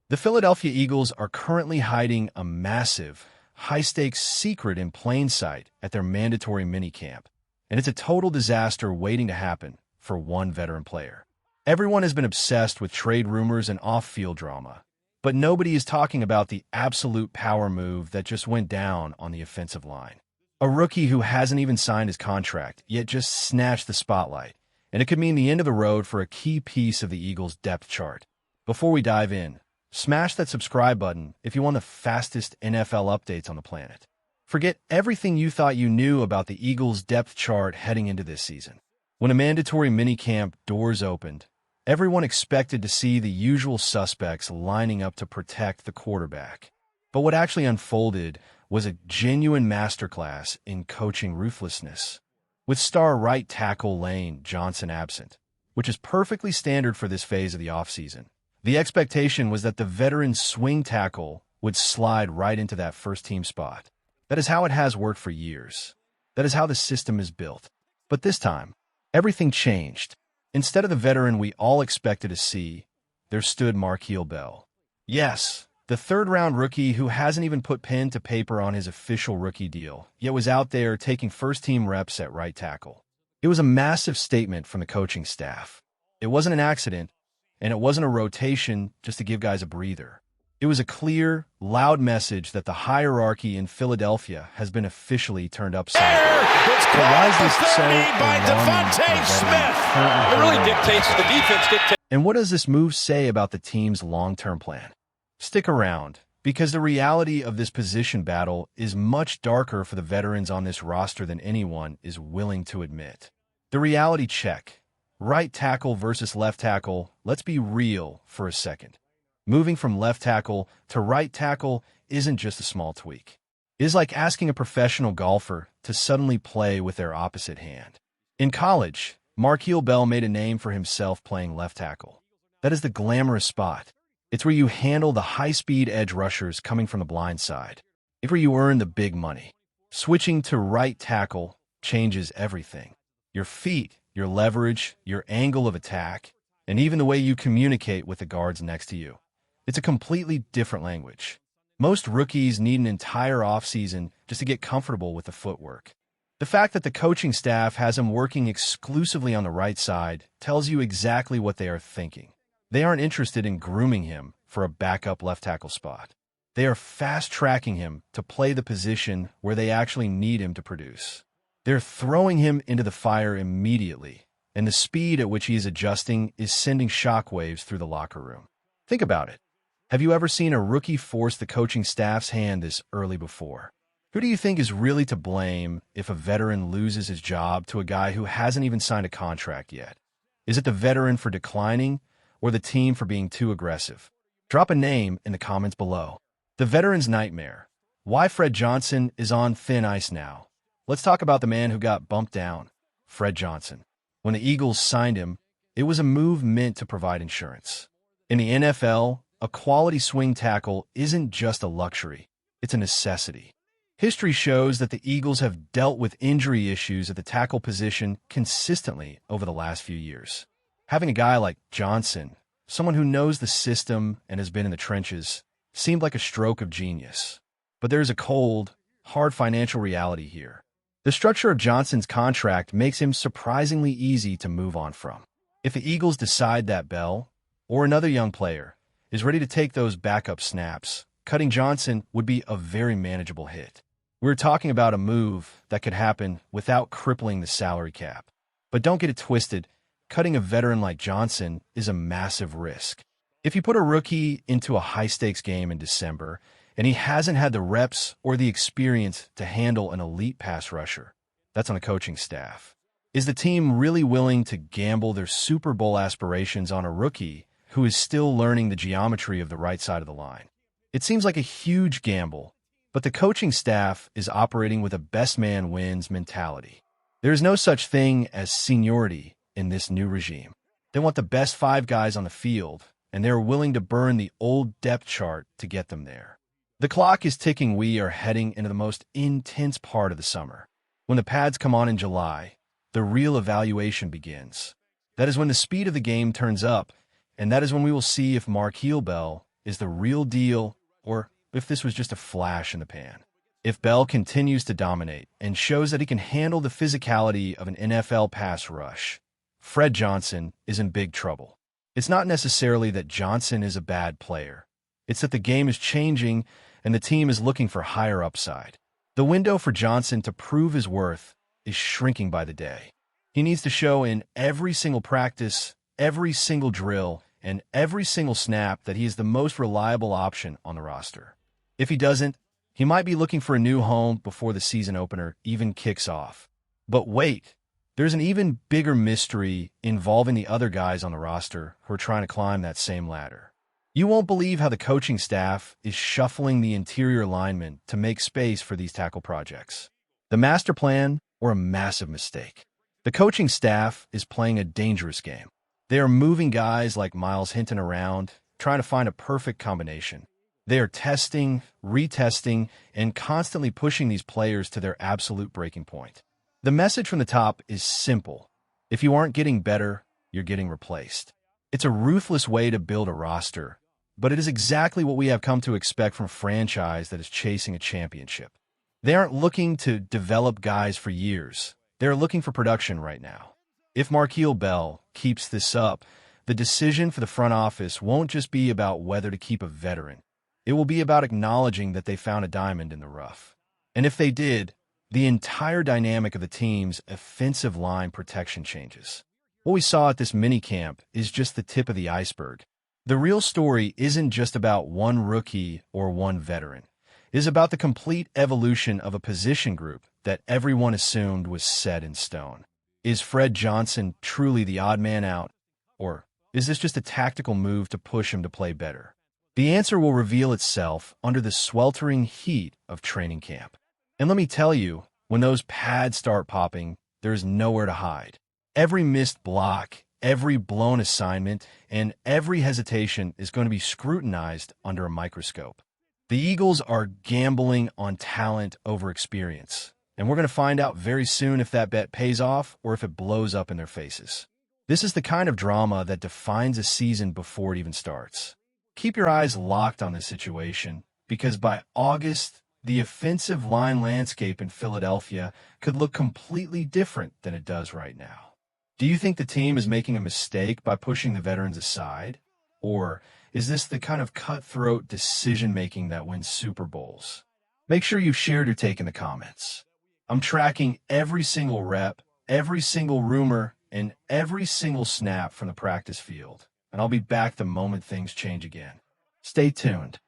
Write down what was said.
The Philadelphia Eagles are currently hiding a massive, high-stakes secret in plain sight at their mandatory minicamp, and it's a total disaster waiting to happen for one veteran player. Everyone has been obsessed with trade rumors and off-field drama, but nobody is talking about the absolute power move that just went down on the offensive line. A rookie who hasn't even signed his contract, yet just snatched the spotlight, and it could mean the end of the road for a key piece of the Eagles' depth chart. Before we dive in, smash that subscribe button if you want the fastest NFL updates on the planet. Forget everything you thought you knew about the Eagles' depth chart heading into this season. When a mandatory minicamp doors opened, everyone expected to see the usual suspects lining up to protect the quarterback. But what actually unfolded was a genuine masterclass in coaching ruthlessness. With star right tackle Lane Johnson absent, which is perfectly standard for this phase of the offseason, the expectation was that the veteran swing tackle would slide right into that first-team spot. That is how it has worked for years. That is how the system is built. But this time, everything changed. Instead of the veteran we all expected to see, there stood Marquil Bell. Yes, the third-round rookie who hasn't even put pen to paper on his official rookie deal, yet was out there taking first-team reps at right tackle. It was a massive statement from the coaching staff. It wasn't an accident, and it wasn't a rotation just to give guys a breather. It was a clear, loud message that the hierarchy in Philadelphia has been officially turned upside down. It's caught by Devontae Smith. It really dictates the defense. And what does this move say about the team's long-term plan? Stick around, because the reality of this position battle is much darker for the veterans on this roster than anyone is willing to admit. The reality check. Right tackle versus left tackle. Let's be real for a second. Moving from left tackle to right tackle isn't just a small tweak. It is like asking a professional golfer to suddenly play with their opposite hand. In college, Marquil Bell made a name for himself playing left tackle. That is the glamorous spot. It's where you handle the high-speed edge rushers coming from the blind side. It's where you earn the big money. Switching to right tackle changes everything. Your feet, your leverage, your angle of attack, and even the way you communicate with the guards next to you. It's a completely different language. Most rookies need an entire offseason just to get comfortable with the footwork. The fact that the coaching staff has him working exclusively on the right side tells you exactly what they are thinking. They aren't interested in grooming him for a backup left tackle spot. They are fast-tracking him to play the position where they actually need him to produce. They're throwing him into the fire immediately, and the speed at which he is adjusting is sending shockwaves through the locker room. Think about it. Have you ever seen a rookie force the coaching staff's hand this early before? Who do you think is really to blame if a veteran loses his job to a guy who hasn't even signed a contract yet? Is it the veteran for declining or the team for being too aggressive? Drop a name in the comments below. The veteran's nightmare. Why Fred Johnson is on thin ice now. Let's talk about the man who got bumped down, Fred Johnson. When the Eagles signed him, it was a move meant to provide insurance. In the NFL, a quality swing tackle isn't just a luxury, it's a necessity. History shows that the Eagles have dealt with injury issues at the tackle position consistently over the last few years. Having a guy like Johnson, someone who knows the system and has been in the trenches, seemed like a stroke of genius. But there's a cold, hard financial reality here. The structure of Johnson's contract makes him surprisingly easy to move on from. If the Eagles decide that Bell, or another young player, is ready to take those backup snaps, cutting Johnson would be a very manageable hit. We're talking about a move that could happen without crippling the salary cap. But don't get it twisted, cutting a veteran like Johnson is a massive risk. If you put a rookie into a high-stakes game in December, and he hasn't had the reps or the experience to handle an elite pass rusher, that's on the coaching staff. Is the team really willing to gamble their Super Bowl aspirations on a rookie who is still learning the geometry of the right side of the line? It seems like a huge gamble, but the coaching staff is operating with a best man wins mentality. There is no such thing as seniority in this new regime. They want the best 5 guys on the field, and they're willing to burn the old depth chart to get them there. The clock is ticking. We are heading into the most intense part of the summer. When the pads come on in July, the real evaluation begins. That is when the speed of the game turns up, and that is when we will see if Marquil Bell is the real deal or if this was just a flash in the pan. If Bell continues to dominate and shows that he can handle the physicality of an NFL pass rush, Fred Johnson is in big trouble. It's not necessarily that Johnson is a bad player. It's that the game is changing and the team is looking for higher upside. The window for Johnson to prove his worth is shrinking by the day. He needs to show in every single practice, every single drill, and every single snap that he is the most reliable option on the roster. If he doesn't, he might be looking for a new home before the season opener even kicks off. But wait, there's an even bigger mystery involving the other guys on the roster who are trying to climb that same ladder. You won't believe how the coaching staff is shuffling the interior linemen to make space for these tackle projects. The master plan or a massive mistake. The coaching staff is playing a dangerous game. They are moving guys like Miles Hinton around, trying to find a perfect combination. They are testing, retesting, and constantly pushing these players to their absolute breaking point. The message from the top is simple. If you aren't getting better, you're getting replaced. It's a ruthless way to build a roster, but it is exactly what we have come to expect from a franchise that is chasing a championship. They aren't looking to develop guys for years. They're looking for production right now. If Marquil Bell keeps this up, the decision for the front office won't just be about whether to keep a veteran. It will be about acknowledging that they found a diamond in the rough. And if they did, the entire dynamic of the team's offensive line protection changes. What we saw at this minicamp is just the tip of the iceberg. The real story isn't just about one rookie or one veteran. It is about the complete evolution of a position group that everyone assumed was set in stone. Is Fred Johnson truly the odd man out, or is this just a tactical move to push him to play better? The answer will reveal itself under the sweltering heat of training camp. And let me tell you, when those pads start popping, there is nowhere to hide. Every missed block, every blown assignment, and every hesitation is going to be scrutinized under a microscope. The Eagles are gambling on talent over experience, and we're going to find out very soon if that bet pays off or if it blows up in their faces. This is the kind of drama that defines a season before it even starts. Keep your eyes locked on this situation, because by August, the offensive line landscape in Philadelphia could look completely different than it does right now. Do you think the team is making a mistake by pushing the veterans aside? Or is this the kind of cutthroat decision-making that wins Super Bowls? Make sure you shared your take in the comments. I'm tracking every single rep, every single rumor, and every single snap from the practice field, and I'll be back the moment things change again. Stay tuned.